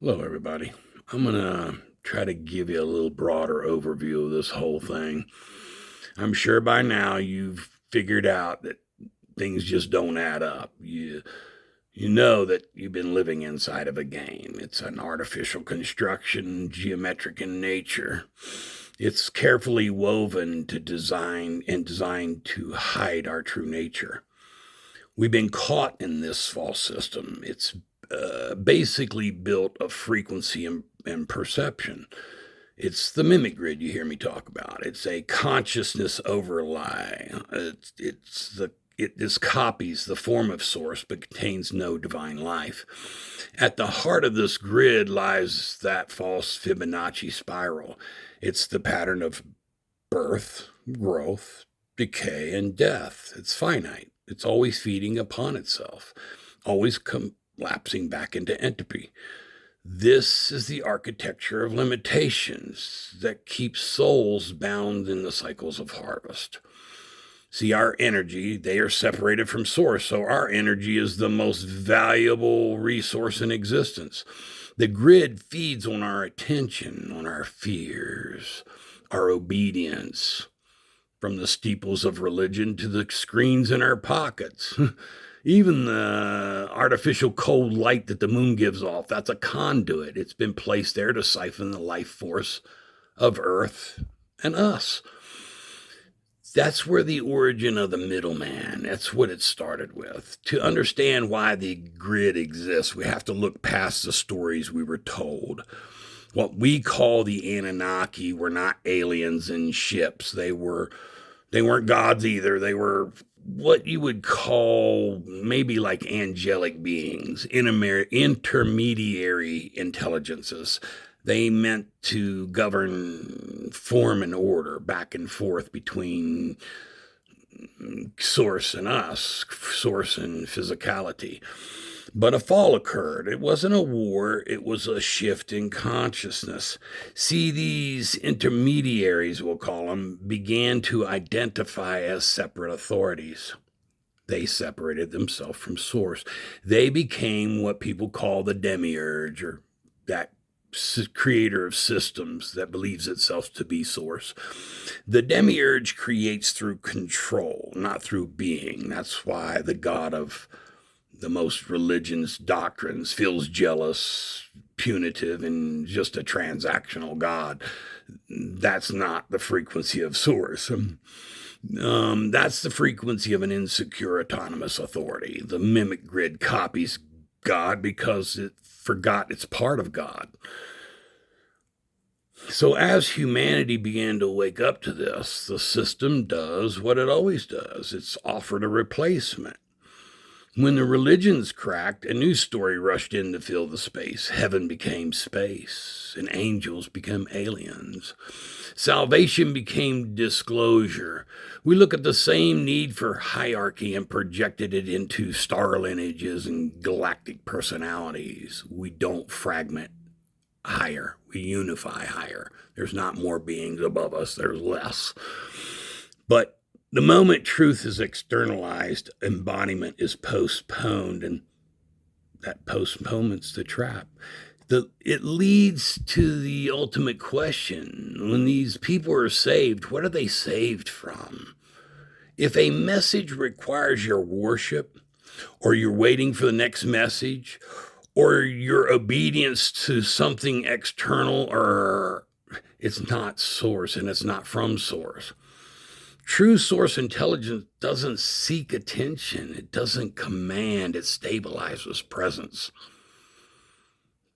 Hello, everybody. I'm going to try to give you a little broader overview of this whole thing. I'm sure by now you've figured out that things just don't add up. You know that you've been living inside of a game. It's an artificial construction, geometric in nature. It's carefully woven to design and designed to hide our true nature. We've been caught in this false system. It's basically built of frequency and perception. It's the mimic grid you hear me talk about. It's a consciousness overlay. This copies the form of source but contains no divine life. At the heart of this grid lies that false Fibonacci spiral. It's the pattern of birth, growth, decay, and death. It's finite. It's always feeding upon itself, always collapsing back into entropy. This is the architecture of limitations that keeps souls bound in the cycles of harvest. See, our energy, they are separated from source, so our energy is the most valuable resource in existence. The grid feeds on our attention, on our fears, our obedience, from the steeples of religion to the screens in our pockets. Even the artificial cold light that the moon gives off, that's a conduit. It's been placed there to siphon the life force of Earth and us. That's where the origin of the middleman, that's what it started with. To understand why the grid exists, we have to look past the stories we were told. What we call the Anunnaki were not aliens in ships. They weren't gods either. They were what you would call maybe like angelic beings, intermediary intelligences. They meant to govern form and order back and forth between source and us, source and physicality. But a fall occurred. It wasn't a war, it was a shift in consciousness. See, these intermediaries, we'll call them, began to identify as separate authorities. They separated themselves from source. They became what people call the demiurge, or that creator of systems that believes itself to be source. The demiurge creates through control, not through being. That's why the god of the most religions' doctrines feels jealous, punitive, and just a transactional god. That's not the frequency of source. That's the frequency of an insecure autonomous authority. The mimic grid copies God because it forgot it's part of God. So as humanity began to wake up to this, the system does what it always does. It's offered a replacement. When the religions cracked, a new story rushed in to fill the space. Heaven became space, and angels became aliens. Salvation became disclosure. We look at the same need for hierarchy and projected it into star lineages and galactic personalities. We don't fragment higher, we unify higher. There's not more beings above us, there's less. But the moment truth is externalized, embodiment is postponed, and that postponement's the trap. It leads to the ultimate question. When these people are saved, what are they saved from? If a message requires your worship, or you're waiting for the next message, or your obedience to something external, or it's not source and it's not from source. True source intelligence doesn't seek attention. It doesn't command. It stabilizes presence.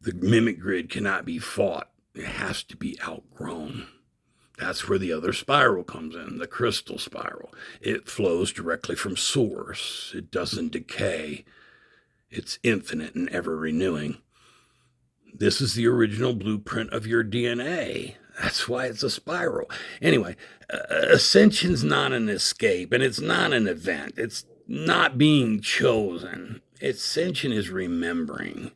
The mimic grid cannot be fought. It has to be outgrown. That's where the other spiral comes in, the crystal spiral. It flows directly from source. It doesn't decay. It's infinite and ever renewing. This is the original blueprint of your DNA. That's why it's a spiral. Anyway, Ascension's not an escape, and it's not an event. It's not being chosen. Ascension is remembering.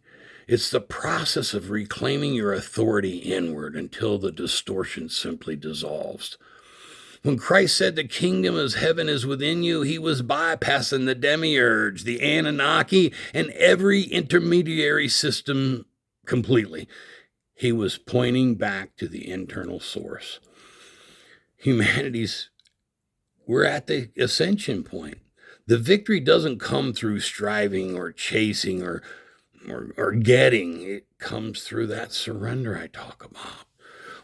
It's the process of reclaiming your authority inward until the distortion simply dissolves. When Christ said the kingdom of heaven is within you, he was bypassing the demiurge, the Anunnaki, and every intermediary system completely. He was pointing back to the internal source. We're at the ascension point. The victory doesn't come through striving or chasing or getting. It comes through that surrender I talk about.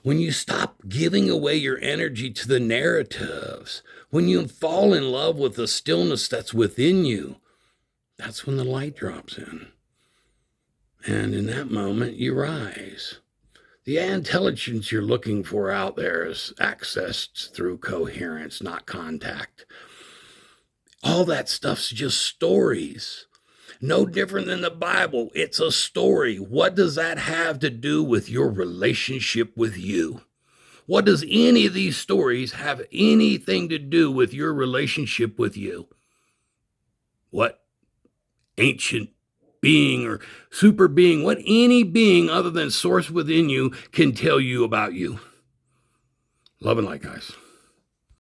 When you stop giving away your energy to the narratives, when you fall in love with the stillness that's within you, that's when the light drops in. And in that moment, you rise. The intelligence you're looking for out there is accessed through coherence, not contact. All that stuff's just stories. No different than the Bible. It's a story. What does that have to do with your relationship with you? What does any of these stories have anything to do with your relationship with you? What ancient being or super being, what any being other than source within you can tell you about you? Love and light, guys.